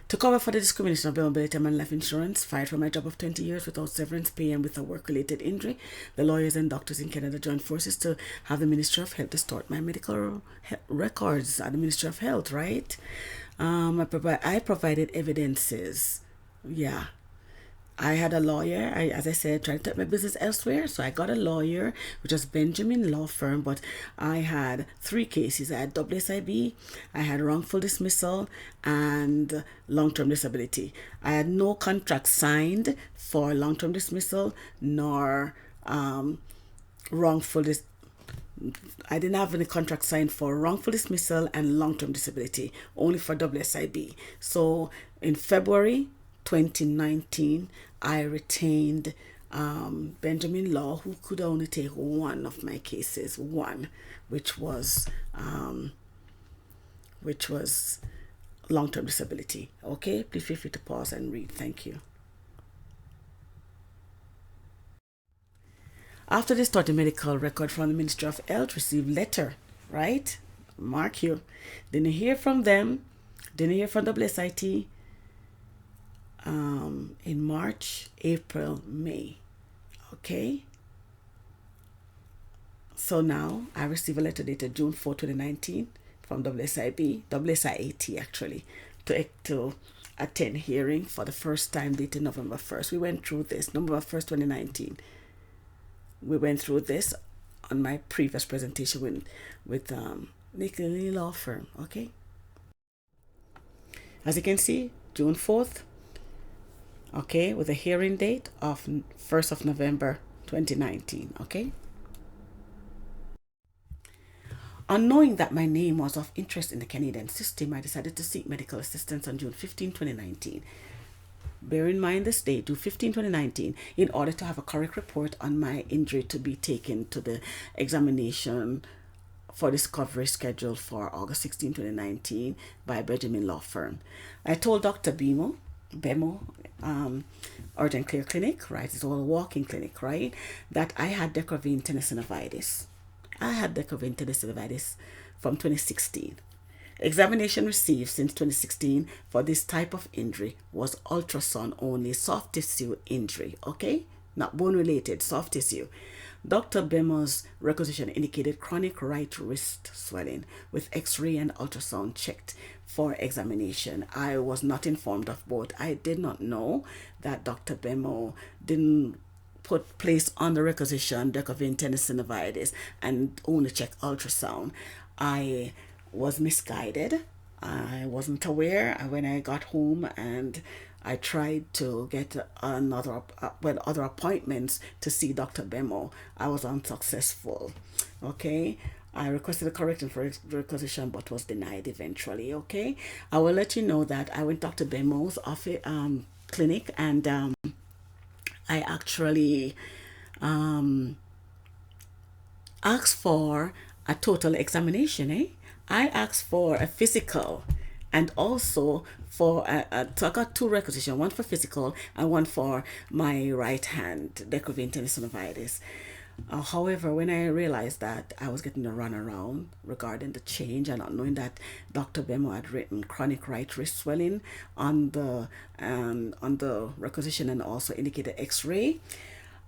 To cover for the discrimination of mobility and life insurance, fired from my job of 20 years without severance pay and with a work-related injury, the lawyers and doctors in Canada joined forces to have the Ministry of Health distort my medical records at the Ministry of Health, right? I provided evidences. Yeah. I had a lawyer. As I said, trying to take my business elsewhere. So I got a lawyer, which was Benjamin Law Firm. But I had 3 cases. I had WSIB, I had wrongful dismissal, and long-term disability. I had no contract signed for long-term dismissal nor wrongful I didn't have any contract signed for wrongful dismissal and long-term disability, only for WSIB. So in February 2019, I retained Benjamin Law, who could only take one of my cases, which was long-term disability. Okay, please feel free to pause and read. Thank you. After they started medical record from the Ministry of Health, received letter, right? Mark you. Didn't hear from them. Didn't hear from WSIT. In March, April, May. Okay. So now I received a letter dated June 4, 2019 from WSIT actually, to attend hearing for the first time dated November 1st. We went through this, November 1st, 2019. We went through this on my previous presentation with Nicolini Law Firm, okay? As you can see, June 4th, okay, with a hearing date of 1st of November 2019, okay? Unknowing that my name was of interest in the Canadian system, I decided to seek medical assistance on June 15, 2019. Bear in mind this date, June 15, 2019, in order to have a correct report on my injury to be taken to the examination for discovery scheduled for August 16, 2019 by Benjamin Law Firm. I told Dr. Bemo, Urgent Care Clinic, right, it's all a walking clinic, right, that I had decrovine tenosynovitis. I had decrovine tenosynovitis from 2016. Examination received since 2016 for this type of injury was ultrasound only, soft tissue injury, okay? Not bone related, soft tissue. Dr. Bemo's requisition indicated chronic right wrist swelling with x-ray and ultrasound checked for examination. I was not informed of both. I did not know that Dr. Bemo didn't place on the requisition decrovine tenosynovitis and only check ultrasound. I was misguided. I wasn't aware when I got home, and I tried to get other appointments to see Dr. Bemo. I was unsuccessful. Okay, I requested a correction for requisition but was denied eventually. Okay, I will let you know that I went to Dr. Bemo's office, clinic, and I actually asked for a total examination. I asked for a physical and also for so I got 2 requisitions, one for physical and one for my right hand, decrovine tenosynovitis. However, when I realized that I was getting a runaround regarding the change and not knowing that Dr. Bemo had written chronic right wrist swelling on the requisition and also indicated x-ray,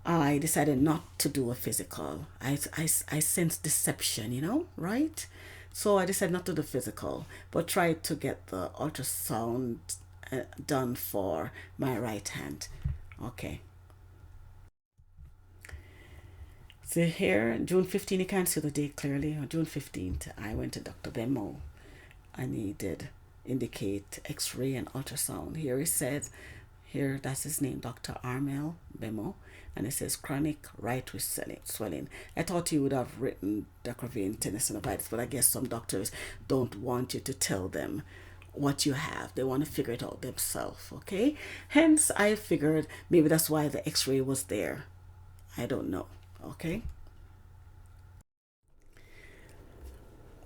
I decided not to do a physical. I sensed deception, right? So I decided not to do physical, but tried to get the ultrasound done for my right hand. Okay. So here, June 15, you can't see the date clearly. On June 15th, I went to Dr. Bemo and he did indicate x-ray and ultrasound. Here he says, here, that's his name, Dr. Armel Bemo, and it says chronic right wrist swelling. I thought he would have written decrovine tenosynovitis, but I guess some doctors don't want you to tell them what you have. They want to figure it out themselves, okay? Hence, I figured maybe that's why the x-ray was there. I don't know, okay?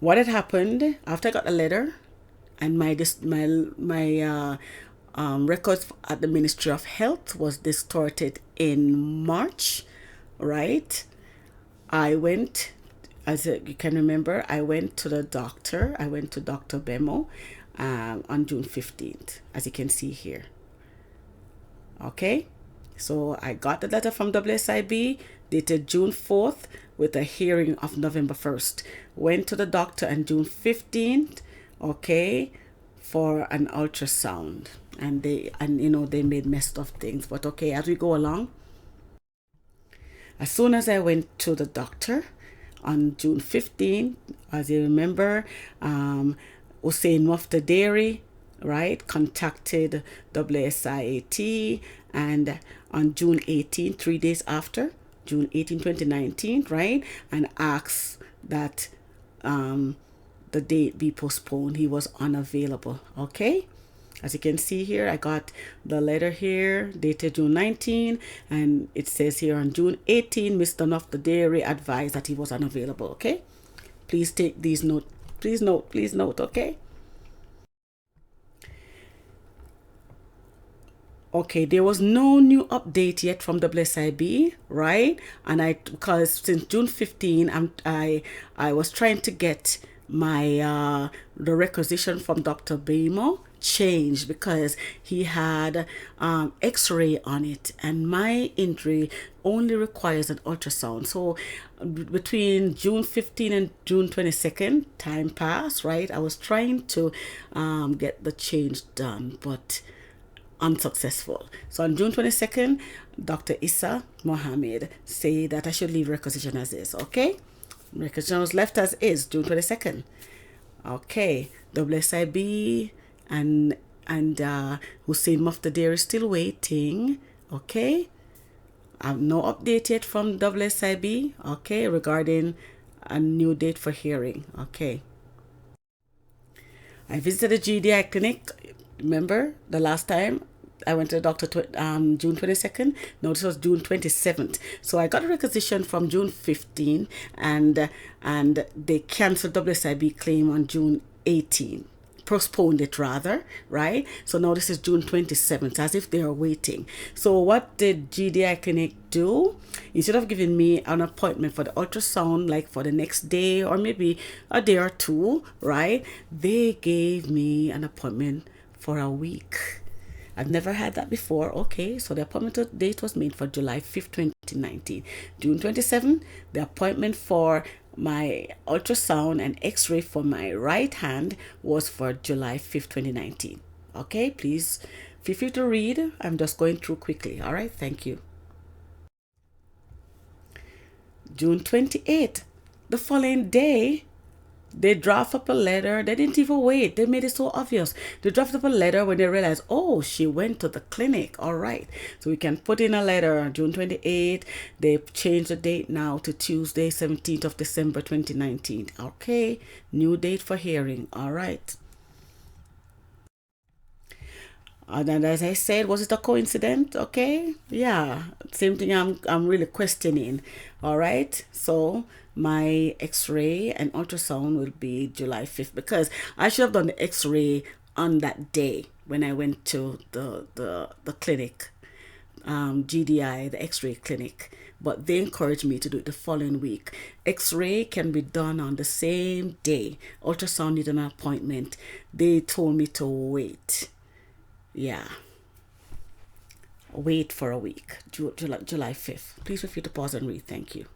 What had happened after I got the letter and my records at the Ministry of Health was distorted in March, right? I went, as you can remember, I went to the doctor. I went to Dr. Bemo on June 15th, as you can see here. Okay, so I got the letter from WSIB dated June 4th with a hearing of November 1st. Went to the doctor on June 15th, okay, for an ultrasound. And they made messed up things. But okay, as we go along, as soon as I went to the doctor on June 15th, as you remember, Hussein Muftaderi, right, contacted WSIAT, and on June 18, 3 days after, June 18, 2019, right, and asked that the date be postponed. He was unavailable. Okay, as you can see here, I got the letter here dated June 19, and it says here on June 18, Mr. Muftaderi advised that he was unavailable. Okay, please take these notes. Please note, okay? Okay, there was no new update yet from WSIB, right? And because since June 15, I was trying to get my the requisition from Dr. Bemo changed because he had x-ray on it, and my injury only requires an ultrasound. So between June 15 and June 22nd, time passed, right? I was trying to get the change done, but unsuccessful. So on June 22nd, Dr. Issa Mohammed said that I should leave requisition as is. Okay, requisition was left as is, June 22nd. Okay, WSIB and Hussein Muftaderi is still waiting. Okay, I have no update yet from WSIB, okay, regarding a new date for hearing. Okay, I visited the GDI clinic. Remember the last time I went to the doctor June 22nd? No, this was June 27th. So I got a requisition from June 15, and they canceled WSIB claim on June 18. Postponed it rather, right? So now this is June 27th, as if they are waiting. So what did GDI clinic do? Instead of giving me an appointment for the ultrasound, like for the next day or maybe a day or two, right, they gave me an appointment for a week. I've never had that before. Okay, so the appointment date was made for July 5th, 2019. June 27th, the appointment for my ultrasound and x-ray for my right hand was for July 5th, 2019. Okay, please feel free to read. I'm just going through quickly. All right, thank you. June 28th, the following day, they draft up a letter. They didn't even wait. They made it so obvious. They drafted up a letter when they realized, oh, she went to the clinic. All right. So we can put in a letter. June 28th. They changed the date now to Tuesday, 17th of December, 2019. Okay. New date for hearing. All right. And then, as I said, was it a coincidence? Okay. Yeah. Same thing I'm really questioning. All right. So my x-ray and ultrasound will be July 5th, because I should have done the x-ray on that day when I went to the clinic, GDI, the x-ray clinic, but they encouraged me to do it the following week. X-ray can be done on the same day. Ultrasound needed an appointment. They told me to wait. Yeah. Wait for a week, July 5th. Please feel free to pause and read. Thank you.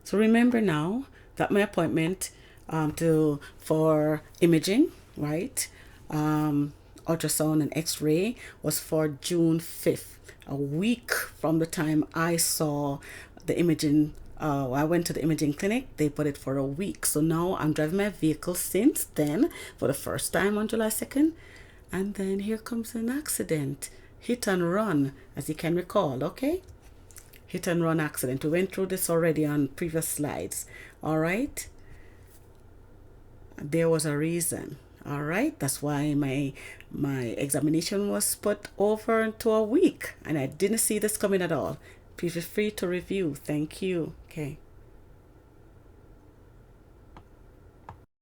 So remember now that my appointment for imaging, right, ultrasound and x-ray was for June 5th, a week from the time I saw the imaging. I went to the imaging clinic. They put it for a week. So now I'm driving my vehicle since then for the first time on July 2nd. And then here comes an accident. Hit and run, as you can recall, okay? Hit and run accident. We went through this already on previous slides. All right. There was a reason. All right. That's why my examination was put over into a week, and I didn't see this coming at all. Please feel free to review. Thank you. Okay.